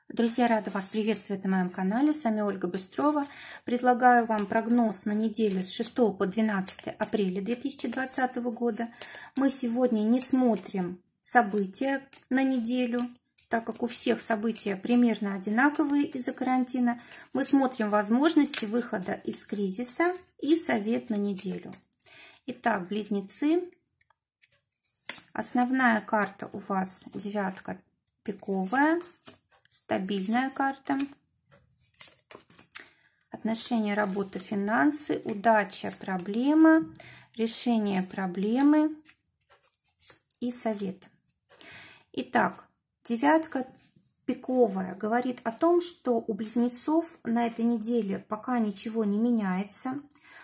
Друзья, рада вас приветствовать на моем канале. С вами Ольга Быстрова. Предлагаю вам прогноз на неделю с 6 по 12 апреля 2020 года. Мы сегодня не смотрим события на неделю, так как у всех события примерно одинаковые из-за карантина. Мы смотрим возможности выхода из кризиса и совет на неделю. Итак, близнецы. Основная карта у вас девятка пиковая. Стабильная карта. Отношения, работа, финансы, удача, проблема, решение проблемы и совет. Итак, девятка пиковая говорит о том, что у близнецов на этой неделе пока ничего не меняется.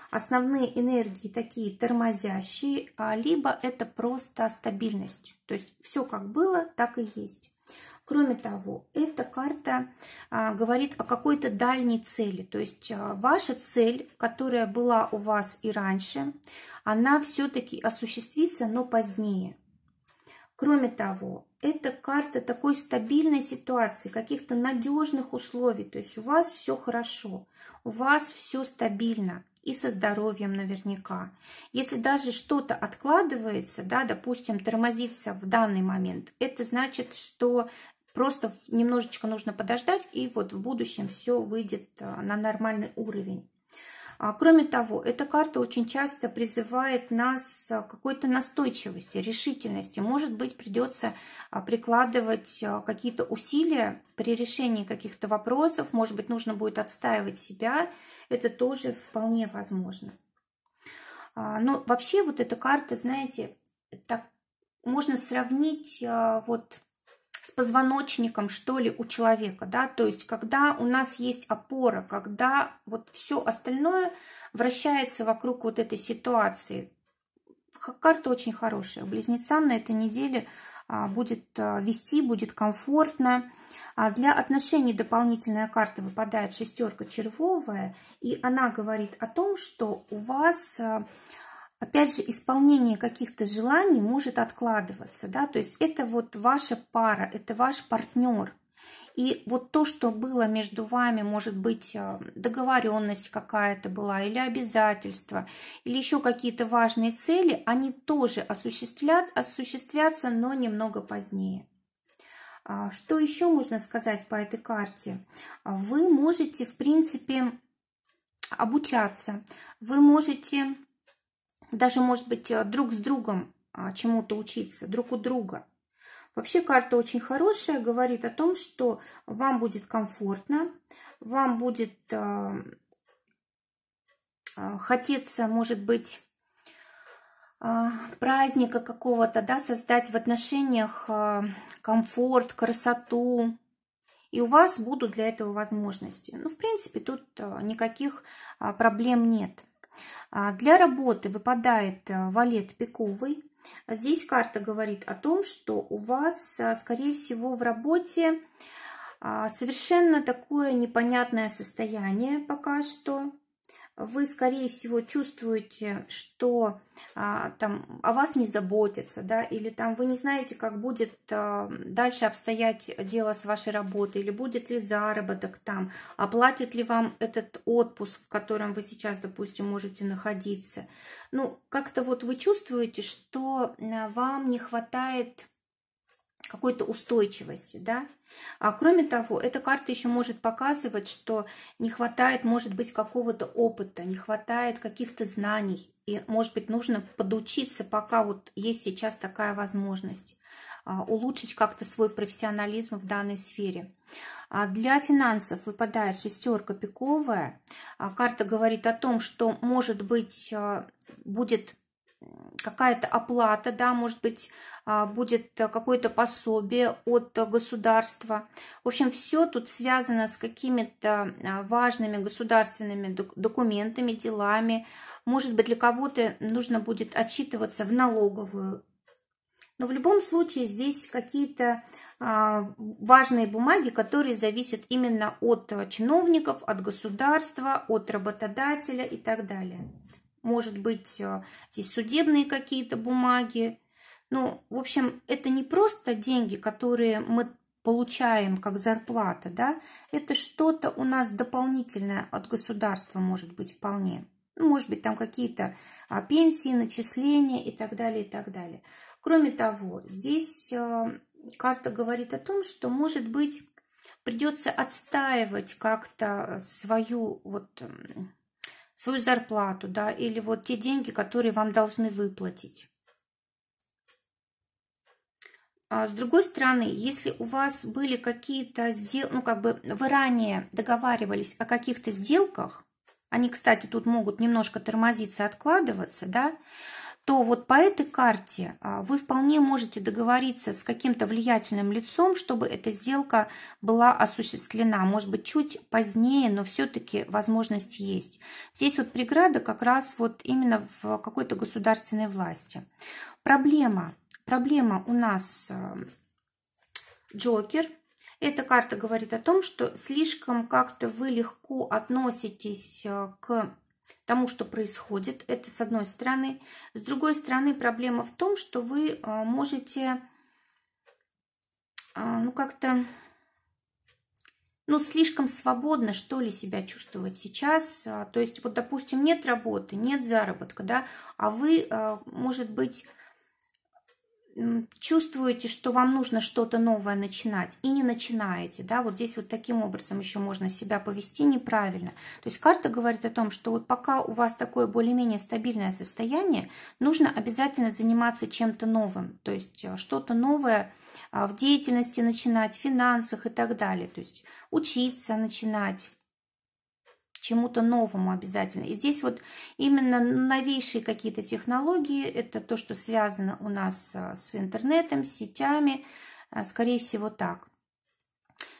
Основные энергии такие тормозящие, либо это просто стабильность. То есть все как было, так и есть. Кроме того, эта карта говорит о какой-то дальней цели. То есть ваша цель, которая была у вас и раньше, она все-таки осуществится, но позднее. Кроме того, это карта такой стабильной ситуации, каких-то надежных условий. То есть у вас все хорошо, у вас все стабильно. И со здоровьем наверняка. Если даже что-то откладывается, да, допустим, тормозится в данный момент, это значит, что просто немножечко нужно подождать, и вот в будущем все выйдет на нормальный уровень. Кроме того, эта карта очень часто призывает нас к какой-то настойчивости, решительности. Может быть, придется прикладывать какие-то усилия при решении каких-то вопросов. Может быть, нужно будет отстаивать себя. Это тоже вполне возможно. Но вообще вот эта карта, знаете, так можно сравнить вот с позвоночником, что ли, у человека, да, то есть когда у нас есть опора, когда вот все остальное вращается вокруг вот этой ситуации. Карта очень хорошая. Близнецам на этой неделе будет вести, будет комфортно. Для отношений дополнительная карта выпадает шестерка червовая, и она говорит о том, что у вас, опять же, исполнение каких-то желаний может откладываться, да, то есть это вот ваша пара, это ваш партнер. И вот то, что было между вами, может быть, договоренность какая-то была, или обязательства, или еще какие-то важные цели, они тоже осуществятся, но немного позднее. Что еще можно сказать по этой карте? Вы можете, в принципе, обучаться. Вы можете даже, может быть, друг с другом чему-то учиться, друг у друга. Вообще карта очень хорошая, говорит о том, что вам будет комфортно, вам будет хотеться, может быть, праздника какого-то, да, создать в отношениях комфорт, красоту. И у вас будут для этого возможности. Ну, в принципе, тут никаких проблем нет. Для работы выпадает валет пиковый. Здесь карта говорит о том, что у вас, скорее всего, в работе совершенно такое непонятное состояние пока что. Вы, скорее всего, чувствуете, что там о вас не заботятся, да, или там вы не знаете, как будет дальше обстоять дело с вашей работой, или будет ли заработок там, оплатит ли вам этот отпуск, в котором вы сейчас, допустим, можете находиться. Ну, как-то вот вы чувствуете, что вам не хватает какой-то устойчивости, да. Кроме того, эта карта еще может показывать, что не хватает, может быть, какого-то опыта, не хватает каких-то знаний, и, может быть, нужно подучиться, пока вот есть сейчас такая возможность, улучшить как-то свой профессионализм в данной сфере. Для финансов выпадает шестерка пиковая. Карта говорит о том, что, может быть, будет какая-то оплата, да, может быть, будет какое-то пособие от государства. В общем, все тут связано с какими-то важными государственными документами, делами. Может быть, для кого-то нужно будет отчитываться в налоговую. Но в любом случае здесь какие-то важные бумаги, которые зависят именно от чиновников, от государства, от работодателя и так далее. Может быть, здесь судебные какие-то бумаги. Ну, в общем, это не просто деньги, которые мы получаем как зарплата, да, это что-то у нас дополнительное от государства может быть вполне. Может быть, там какие-то пенсии, начисления и так далее, и так далее. Кроме того, здесь карта говорит о том, что, может быть, придется отстаивать как-то свою зарплату, да, или вот те деньги, которые вам должны выплатить. С другой стороны, если у вас были какие-то сделки, вы ранее договаривались о каких-то сделках, они, кстати, тут могут немножко тормозиться, откладываться, да, то вот по этой карте вы вполне можете договориться с каким-то влиятельным лицом, чтобы эта сделка была осуществлена. Может быть, чуть позднее, но все-таки возможность есть. Здесь вот преграда как раз вот именно в какой-то государственной власти. Проблема у нас Джокер. Эта карта говорит о том, что слишком как-то вы легко относитесь к тому, что происходит. Это с одной стороны. С другой стороны, проблема в том, что вы можете слишком свободно, что ли, себя чувствовать сейчас. То есть, вот, допустим, нет работы, нет заработка, да, а вы, может быть, чувствуете, что вам нужно что-то новое начинать, и не начинаете, да, вот здесь вот таким образом еще можно себя повести неправильно. То есть карта говорит о том, что вот пока у вас такое более-менее стабильное состояние, нужно обязательно заниматься чем-то новым, то есть что-то новое в деятельности начинать, в финансах и так далее, то есть учиться начинать чему-то новому обязательно. И здесь вот именно новейшие какие-то технологии, это то, что связано у нас с интернетом, с сетями, скорее всего так.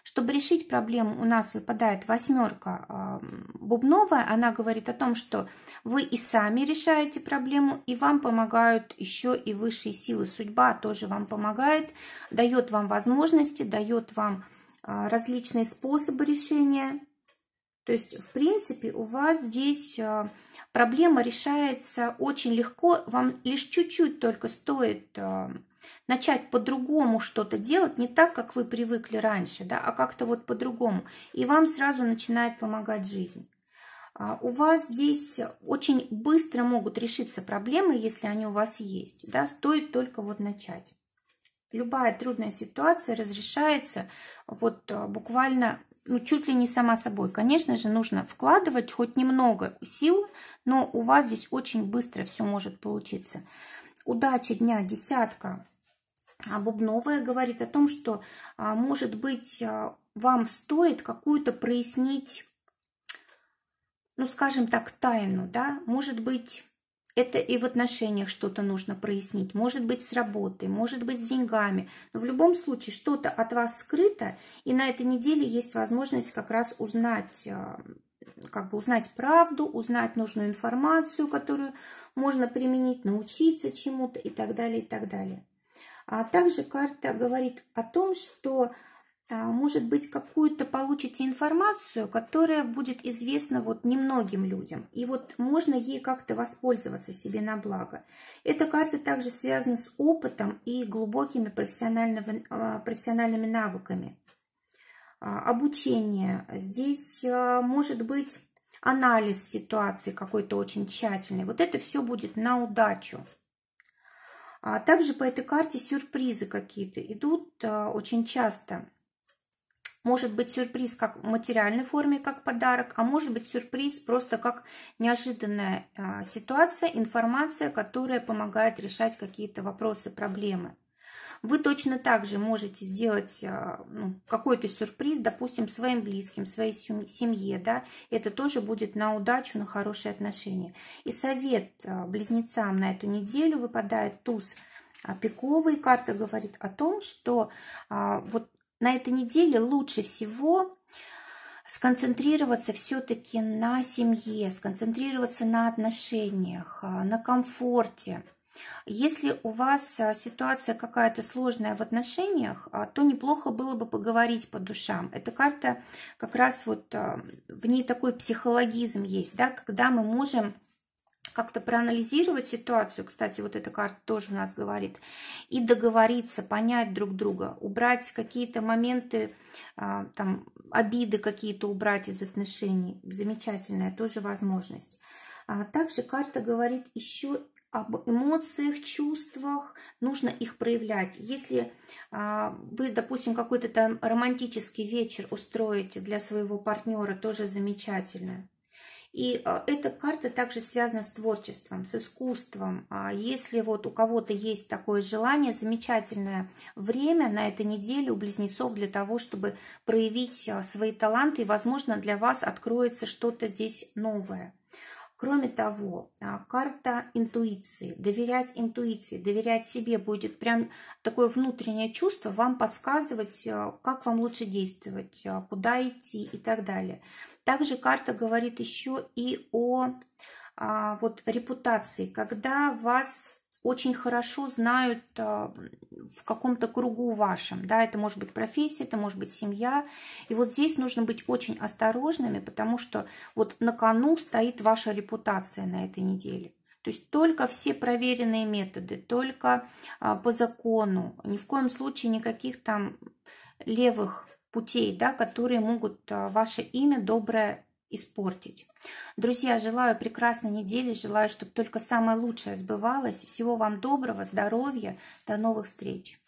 Чтобы решить проблему, у нас выпадает восьмерка бубновая. Она говорит о том, что вы и сами решаете проблему, и вам помогают еще и высшие силы. Судьба тоже вам помогает, дает вам возможности, дает вам различные способы решения. То есть, в принципе, у вас здесь проблема решается очень легко. Вам лишь чуть-чуть только стоит начать по-другому что-то делать, не так, как вы привыкли раньше, да, а как-то вот по-другому. И вам сразу начинает помогать жизнь. У вас здесь очень быстро могут решиться проблемы, если они у вас есть, да, стоит только вот начать. Любая трудная ситуация разрешается вот буквально чуть ли не сама собой. Конечно же, нужно вкладывать хоть немного сил, но у вас здесь очень быстро все может получиться. Удача дня десятка бубновая говорит о том, что, может быть, вам стоит какую-то прояснить, скажем так, тайну, да, может быть, это и в отношениях что-то нужно прояснить, может быть, с работой, может быть, с деньгами. Но в любом случае что-то от вас скрыто, и на этой неделе есть возможность как раз узнать, узнать правду, узнать нужную информацию, которую можно применить, научиться чему-то и так далее, и так далее. А также карта говорит о том, что, может быть, какую-то получите информацию, которая будет известна вот немногим людям. И вот можно ей как-то воспользоваться себе на благо. Эта карта также связана с опытом и глубокими профессиональными навыками. Обучение. Здесь может быть анализ ситуации какой-то очень тщательный. Вот это все будет на удачу. Также по этой карте сюрпризы какие-то идут очень часто. Может быть сюрприз как в материальной форме, как подарок, а может быть сюрприз просто как неожиданная ситуация, информация, которая помогает решать какие-то вопросы, проблемы. Вы точно так же можете сделать какой-то сюрприз, допустим, своим близким, своей семье, да, это тоже будет на удачу, на хорошие отношения. И совет близнецам на эту неделю выпадает туз пиковый. Карта говорит о том, что вот на этой неделе лучше всего сконцентрироваться все-таки на семье, сконцентрироваться на отношениях, на комфорте. Если у вас ситуация какая-то сложная в отношениях, то неплохо было бы поговорить по душам. Эта карта как раз вот в ней такой психологизм есть, да, когда мы можем как-то проанализировать ситуацию, кстати, вот эта карта тоже у нас говорит, и договориться, понять друг друга, убрать какие-то моменты, там, обиды какие-то убрать из отношений. Замечательная тоже возможность. Также карта говорит еще об эмоциях, чувствах, нужно их проявлять. Если вы, допустим, какой-то там романтический вечер устроите для своего партнера, тоже замечательно. И эта карта также связана с творчеством, с искусством. Если вот у кого-то есть такое желание, замечательное время на этой неделе у близнецов для того, чтобы проявить свои таланты, и, возможно, для вас откроется что-то здесь новое. Кроме того, карта интуиции. Доверять интуиции, доверять себе будет прям такое внутреннее чувство, вам подсказывать, как вам лучше действовать, куда идти и так далее. Также карта говорит еще и о вот, репутации, когда вас очень хорошо знают в каком-то кругу вашем, да, это может быть профессия, это может быть семья, и вот здесь нужно быть очень осторожными, потому что вот на кону стоит ваша репутация на этой неделе. То есть только все проверенные методы, только по закону, ни в коем случае никаких там левых путей, да, которые могут ваше имя доброе испортить. Друзья, желаю прекрасной недели, желаю, чтобы только самое лучшее сбывалось. Всего вам доброго, здоровья, до новых встреч!